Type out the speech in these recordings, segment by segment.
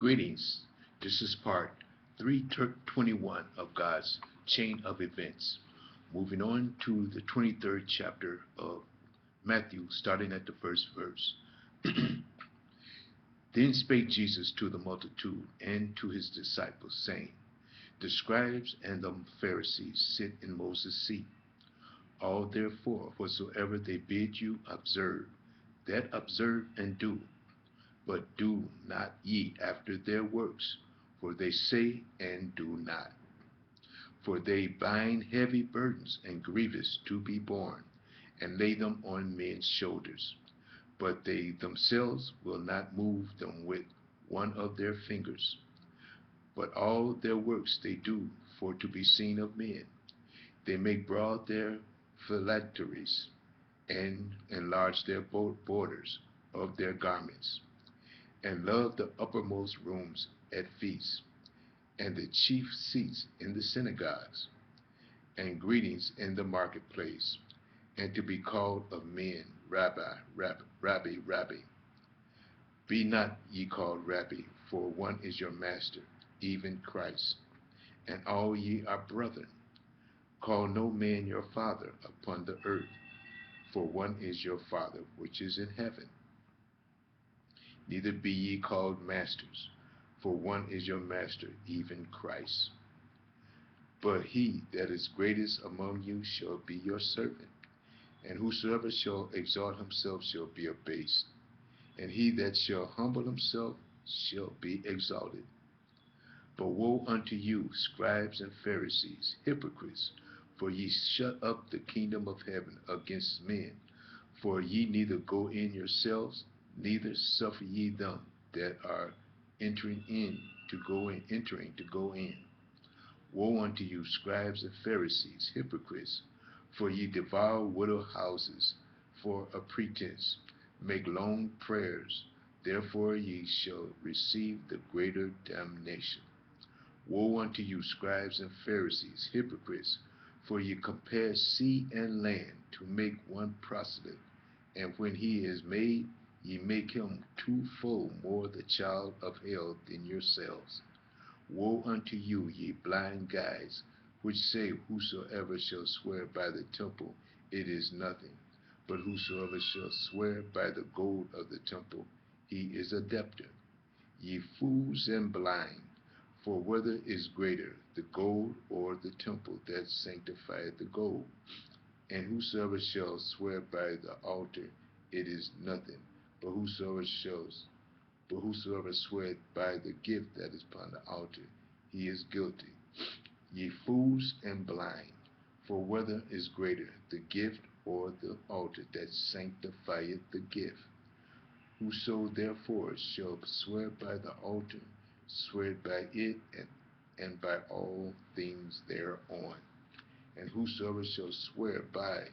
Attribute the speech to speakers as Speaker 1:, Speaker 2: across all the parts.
Speaker 1: Greetings. This is part 321 of God's chain of events. Moving on to the 23rd chapter of Matthew, starting at the first verse. Then spake Jesus to the multitude and to his disciples, saying, The scribes and the Pharisees sit in Moses' seat. All therefore, whatsoever they bid you observe, that observe and do, but do not ye after their works, for they say and do not. For they bind heavy burdens and grievous to be borne, and lay them on men's shoulders, but they themselves will not move them with one of their fingers. But all their works they do for to be seen of men. They make broad their phylacteries, and enlarge their borders of their garments, and love the uppermost rooms at feasts, and the chief seats in the synagogues, and greetings in the marketplace, and to be called of men, Rabbi, Rabbi, Rabbi, Rabbi. Be not ye called Rabbi, for one is your master, even Christ, and all ye are brethren. Call no man your father upon the earth, for one is your Father which is in heaven. Neither be ye called masters, for one is your master, even Christ. But he that is greatest among you shall be your servant. And whosoever shall exalt himself shall be abased, and he that shall humble himself shall be exalted. But woe unto you, scribes and Pharisees, hypocrites, for ye shut up the kingdom of heaven against men. For ye neither go in yourselves, neither suffer ye them that are entering to go in. Woe unto you, scribes and Pharisees, hypocrites, for ye devour widow houses for a pretense, make long prayers, therefore ye shall receive the greater damnation. Woe unto you, scribes and Pharisees, hypocrites, for ye compare sea and land to make one proselyte, and when he is made, ye make him twofold more the child of hell than yourselves. Woe unto you, ye blind guides, which say, Whosoever shall swear by the temple, it is nothing. But whosoever shall swear by the gold of the temple, he is a debtor. Ye fools and blind, for whether is greater, the gold or the temple that sanctifieth the gold? And whosoever shall swear by the altar, it is nothing. But whosoever sweareth by the gift that is upon the altar, he is guilty. Ye fools and blind, for whether is greater, the gift or the altar that sanctifieth the gift? Whoso therefore shall swear by the altar, swear by it and by all things thereon. And whosoever shall swear by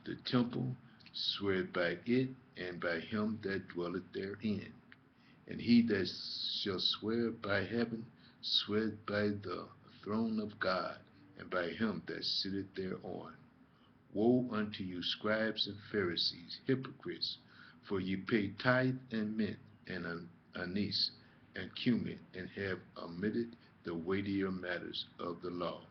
Speaker 1: the temple, swear by it and by him that dwelleth therein. And he that shall swear by heaven, swear by the throne of God, and by him that sitteth thereon. Woe unto you, scribes and Pharisees, hypocrites, for ye pay tithe and mint and anise and cumin, and have omitted the weightier matters of the law,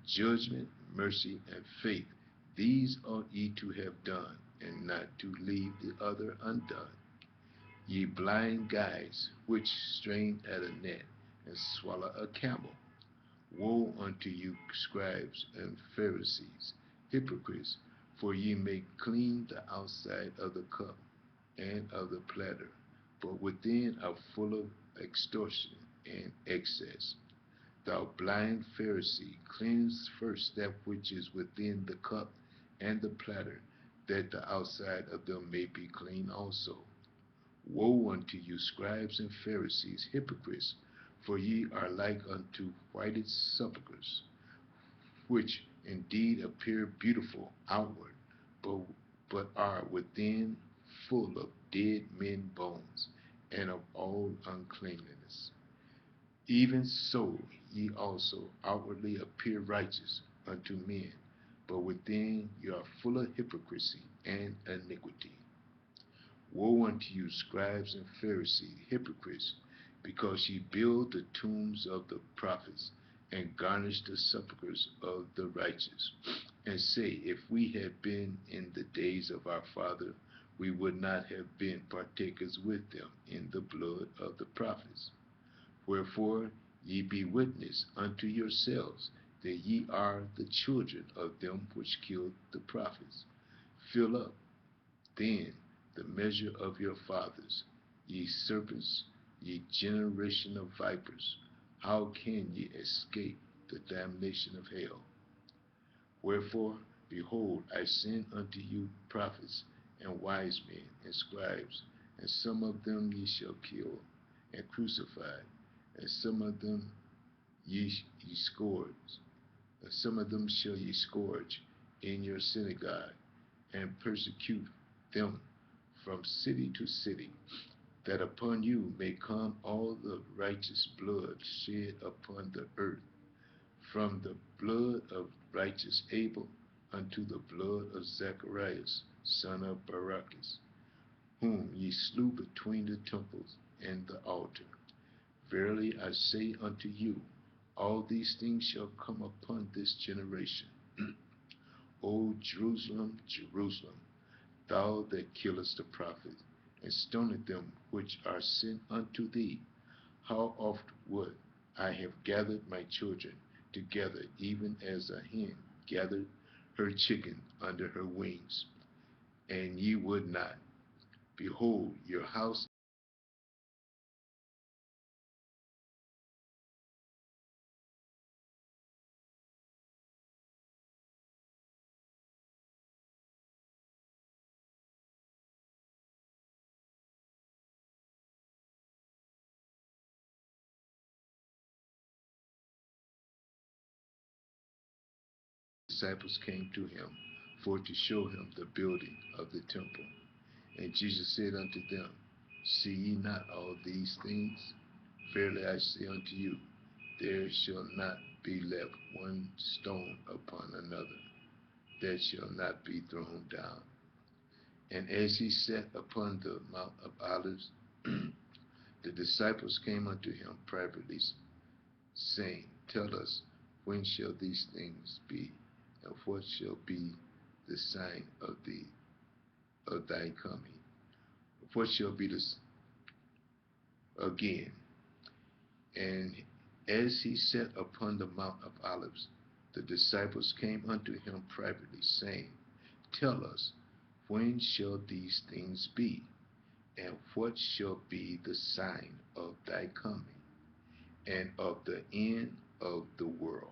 Speaker 1: judgment, mercy, and faith. These ought ye to have done, and not to leave the other undone. Ye blind guides, which strain at a net and swallow a camel. Woe unto you, scribes and Pharisees, hypocrites, for ye make clean the outside of the cup and of the platter, but within are full of extortion and excess. Thou blind Pharisee, cleanse first that which is within the cup and the platter, that the outside of them may be clean also. Woe unto you, scribes and Pharisees, hypocrites, for ye are like unto whited sepulchres, which indeed appear beautiful outward, but are within full of dead men bones, and of all uncleanness. Even so ye also outwardly appear righteous unto men, but within ye are full of hypocrisy and iniquity. Woe unto you, scribes and Pharisees, hypocrites, because ye build the tombs of the prophets, and garnish the sepulchres of the righteous, and say, If we had been in the days of our father, we would not have been partakers with them in the blood of the prophets. Wherefore ye be witness unto yourselves that ye are the children of them which killed the prophets. Fill up then the measure of your fathers, ye serpents, ye generation of vipers. How can ye escape the damnation of hell? Wherefore, behold, I send unto you prophets and wise men and scribes, and some of them ye shall kill and crucify, and some of them ye scourge, and some of them shall ye scourge in your synagogue, and persecute them from city to city, that upon you may come all the righteous blood shed upon the earth, from the blood of righteous Abel unto the blood of Zacharias, son of Barachias, whom ye slew between the temples and the altar. Verily I say unto you, all these things shall come upon this generation. O Jerusalem, Jerusalem, thou that killest the prophets, and stonest them which are sent unto thee, how oft would I have gathered my children together, even as a hen gathered her chicken under her wings, and ye would not. Behold, your house disciples came to him for to show him the building of the temple. And Jesus said unto them, See ye not all these things? Verily I say unto you, there shall not be left one stone upon another that shall not be thrown down. And as he sat upon the Mount of Olives, the disciples came unto him privately, saying, Tell us, when shall these things be, and what shall be the sign of thy coming? What shall be the again? And as he sat upon the Mount of Olives, the disciples came unto him privately, saying, Tell us, when shall these things be, and what shall be the sign of thy coming, and of the end of the world?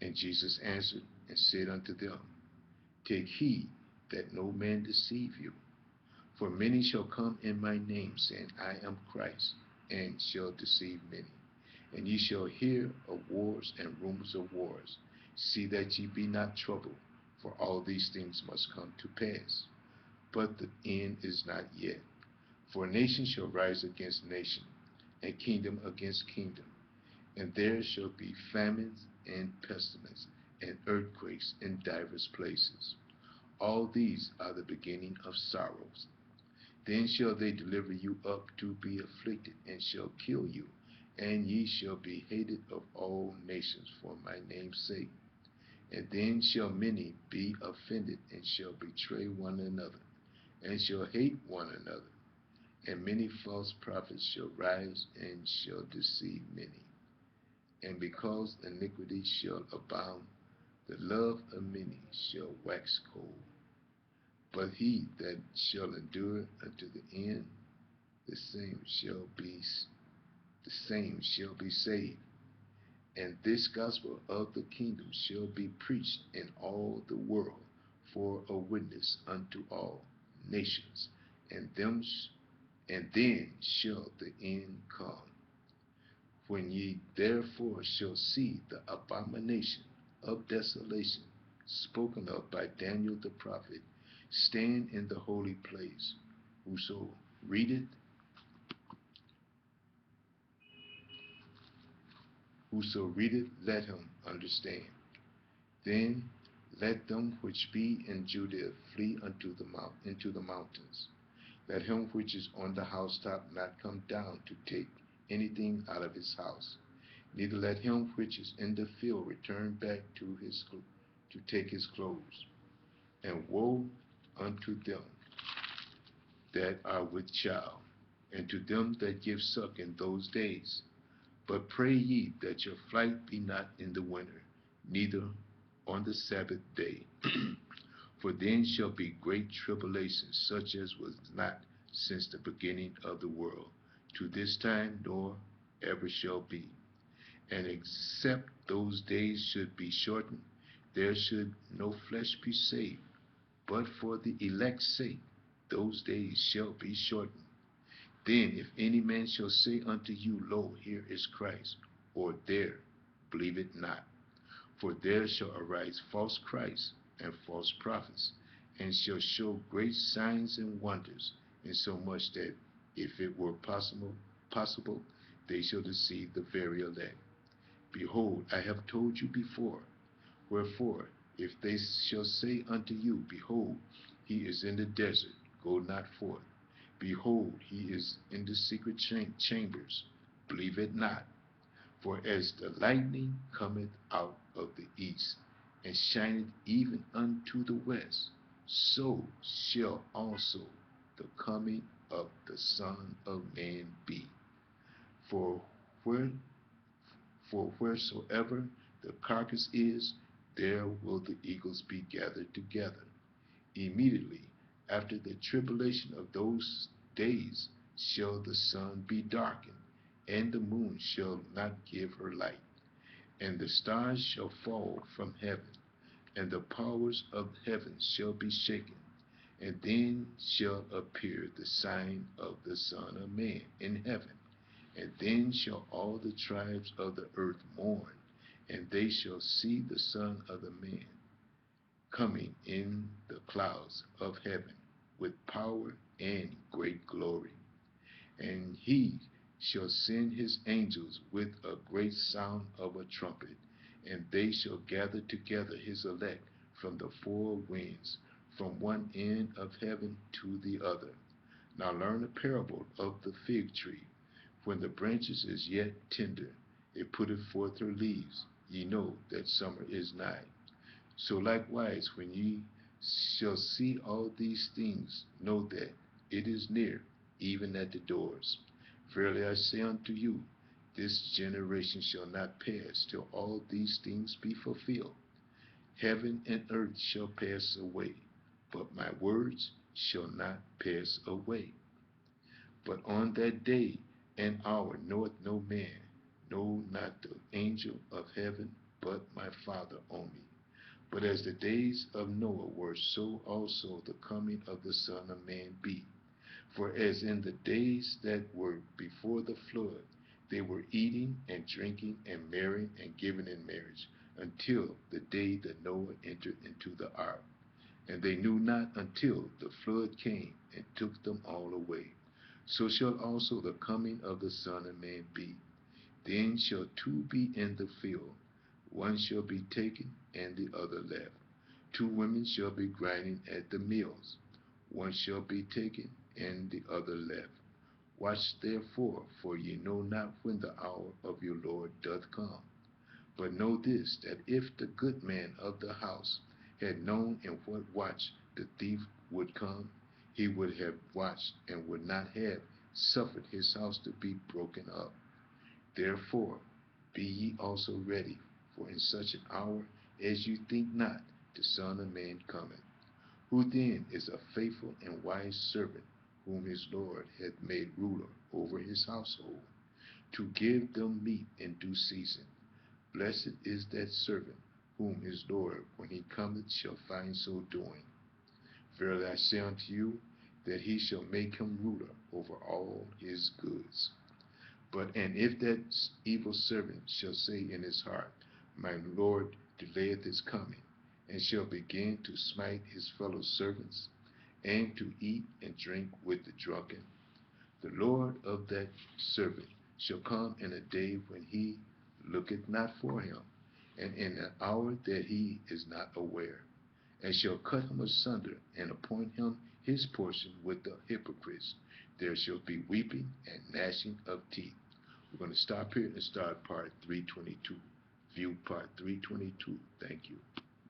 Speaker 1: And Jesus answered and said unto them, Take heed that no man deceive you. For many shall come in my name, saying, I am Christ, and shall deceive many. And ye shall hear of wars and rumors of wars. See that ye be not troubled, for all these things must come to pass. But the end is not yet. For nation shall rise against nation, and kingdom against kingdom. And there shall be famines and pestilence, and earthquakes in divers places. All these are the beginning of sorrows. Then shall they deliver you up to be afflicted, and shall kill you, and ye shall be hated of all nations for my name's sake. And then shall many be offended, and shall betray one another, and shall hate one another. And many false prophets shall rise, and shall deceive many. And because iniquity shall abound, the love of many shall wax cold. But he that shall endure unto the end, the same shall be saved. And this gospel of the kingdom shall be preached in all the world for a witness unto all nations, and then shall the end come. When ye therefore shall see the abomination of desolation spoken of by Daniel the prophet stand in the holy place, whoso readeth, let him understand. Then let them which be in Judea flee into the mountains. Let him which is on the housetop not come down to take anything out of his house, neither let him which is in the field return back to take his clothes. And woe unto them that are with child, and to them that give suck in those days. But pray ye that your flight be not in the winter, neither on the Sabbath day. For then shall be great tribulation, such as was not since the beginning of the world, to this time, nor ever shall be. And except those days should be shortened, there should no flesh be saved. But for the elect's sake, those days shall be shortened. Then if any man shall say unto you, Lo, here is Christ, or there, believe it not. For there shall arise false Christs and false prophets, and shall show great signs and wonders, insomuch that if it were possible, they shall deceive the very elect. Behold, I have told you before. Wherefore, if they shall say unto you, Behold, he is in the desert, go not forth. Behold, he is in the secret chambers, believe it not. For as the lightning cometh out of the east, and shineth even unto the west, so shall also the coming of the Son of Man be. For where for wheresoever the carcass is, there will the eagles be gathered together. Immediately after the tribulation of those days shall the sun be darkened, and the moon shall not give her light, and the stars shall fall from heaven, and the powers of heaven shall be shaken. And then shall appear the sign of the Son of Man in heaven. And then shall all the tribes of the earth mourn, and they shall see the Son of the Man coming in the clouds of heaven with power and great glory. And he shall send his angels with a great sound of a trumpet, and they shall gather together his elect from the four winds, from one end of heaven to the other. Now learn the parable of the fig tree. When the branches is yet tender, it putteth forth her leaves. Ye know that summer is nigh. So likewise, when ye shall see all these things, know that it is near, even at the doors. Verily I say unto you, this generation shall not pass till all these things be fulfilled. Heaven and earth shall pass away, but my words shall not pass away. But on that day and hour knoweth no man, no, not the angel of heaven, but my Father only. But as the days of Noah were, so also the coming of the Son of Man be. For as in the days that were before the flood, they were eating and drinking and marrying and giving in marriage, until the day that Noah entered into the ark. And they knew not until the flood came and took them all away. So shall also the coming of the Son of Man be. Then shall two be in the field, one shall be taken and the other left. Two women shall be grinding at the mills, one shall be taken and the other left. Watch therefore, for ye know not when the hour of your Lord doth come. But know this, that if the good man of the house had known in what watch the thief would come, he would have watched and would not have suffered his house to be broken up. Therefore, be ye also ready, for in such an hour as you think not, the Son of Man cometh. Who then is a faithful and wise servant, whom his Lord hath made ruler over his household, to give them meat in due season? Blessed is that servant, whom his Lord, when he cometh, shall find so doing. Verily I say unto you, that he shall make him ruler over all his goods. And if that evil servant shall say in his heart, My Lord delayeth his coming, and shall begin to smite his fellow servants, and to eat and drink with the drunken, the Lord of that servant shall come in a day when he looketh not for him, and in an hour that he is not aware, and shall cut him asunder, and appoint him his portion with the hypocrites. There shall be weeping and gnashing of teeth. We're going to stop here and start part 322. View part 322. Thank you.